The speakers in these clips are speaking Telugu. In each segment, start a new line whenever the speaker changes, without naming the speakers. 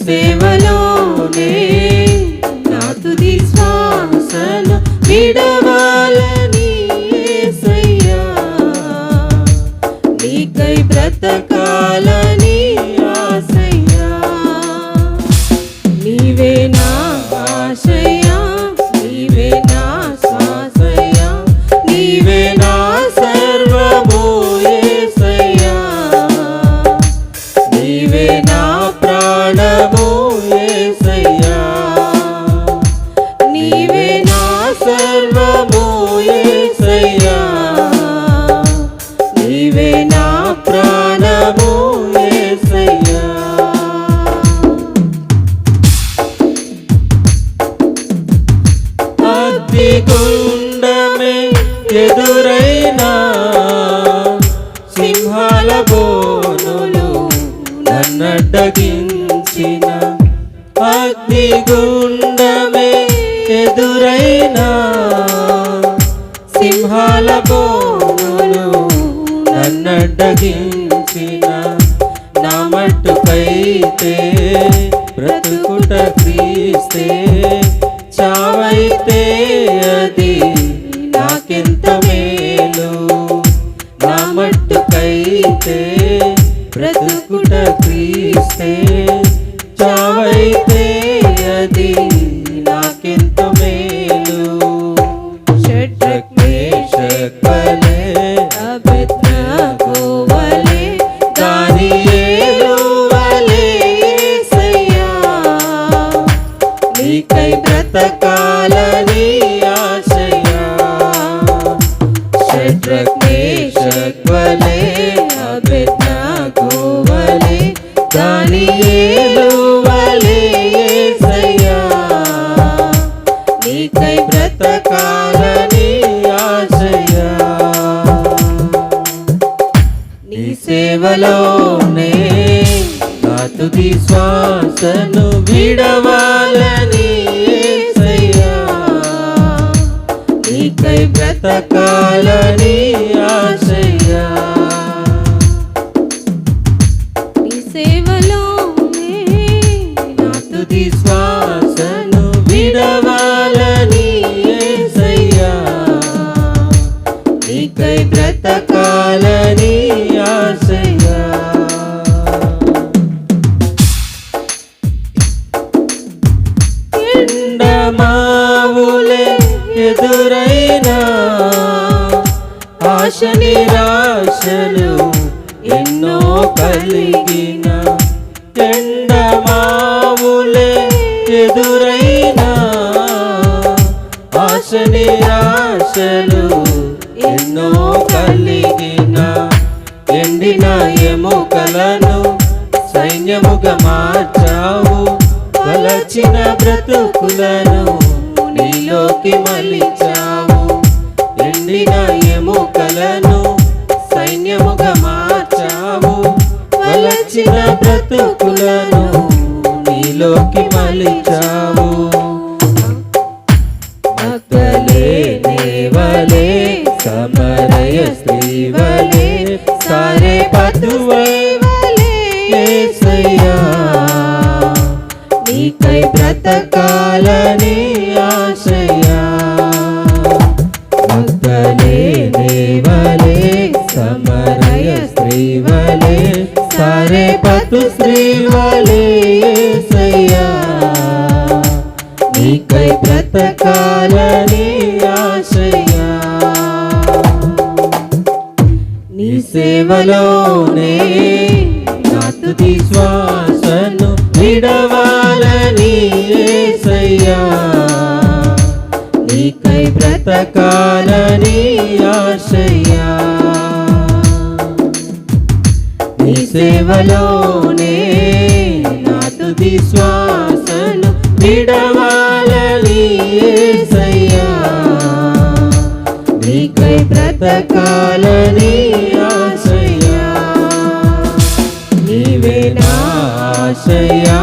సేవలోనే నా తుది శ్వాసను విడవాలని యేసయ్యా, నీకై బ్రతకాలని ఆశయ్యా. నీవే నా ఆశయ్యా, నీవే నా శ్వాసయ్యా, నీవే నా సర్వము యేసయ్యా, నీవే నా ప్రాణము యేసయ్యా, నీవే నా సర్వము యేసయ్యా, నీవే నా ప్రాణము యేసయ్యా. అగ్నిగుండమే ఎదురైనా, సింహాల బోనులు నన్నడ్డగించిన, అగ్నిగుండమే ఎదురైనా, సింహాల బోనులు నన్నడ్డగించిన, నా మట్టుకైతే బ్రతుకుట క్రీస్తే, చావైతే అది నాకెంత మేలు. నా మట్టుకైతే బ్రతుకుట క్రీస్తే, చావైతే అది నాకెంత మేలు. షడ్రక్ మేషక్ వలె అబేద్నెగో వలె దానియేలు వలె యేసయ్యా, నీకై బ్రతకాలని ఆశయ్యా. షడ్రక్ మేషక్ వలె అబేద్నెగో వలె దానియేలు వలె యేసయ్యా, నీకై బ్రతకాలని ఆశయ్యా. నీ సేవలోనే నా తుది శ్వాసను విడవాలని యేసయ్యా, నీకై బ్రతకాలని ఆశయ్యా. నీ సేవలోనే నా తుది శ్వాసను విడవాలని యేసయ్యా, నీకై బ్రతకాలని ఆశయ్యా. ఎండమావులే ఎదురైనా, ఆశ నిరాశలు ఎన్నో కలిగిన, ఎండమావులే ఎదురైనా, ఆశ నిరాశలు ఎన్నో కలిగిన, ఎండిన ఎముకలను సైన్యముగా మార్చావు, వలచిన బ్రతుకులను నీలోకి మలిచావు. ఎండిన ఎముకలను సైన్యముగా మార్చావు, వలచిన బ్రతుకులను నీలోకి మలిచావు. మగ్దలేనే వలె సమరయ స్త్రీ వలె సారెపతువై యేసయ్యా, నీకై బ్రతకాలని ఆశయ్యా. మగ్దలేనే వలె సమరయ స్త్రీ వలె సారెపతు స్త్రీ వలె యేసయ్యా, నీకై బ్రతకాలని ఆశయ్యా. నీ సేవలోనే నా తుది శ్వాసను విడవాలని యేసయ్యా, నీకై బ్రతకాలని ఆశయ్యా. నీ సేవలోనే నా తుది శ్వాసను విడవాలని యేసయ్యా, నీకై బ్రతకాలని ఆశయ్యా. నీవే నా ఆశయ్యా,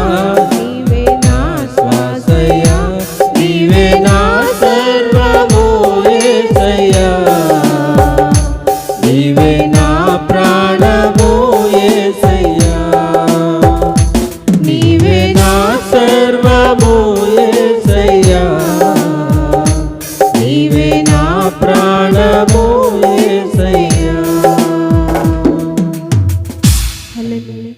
నీవే నా శ్వాసయ్యా, నీవే నా సర్వము యేసయ్యా, నీవే నా ప్రాణము యేసయ్యా, నీవే నా నీవే నా ప్రాణము యేసయ్యా. హల్లెలూయా.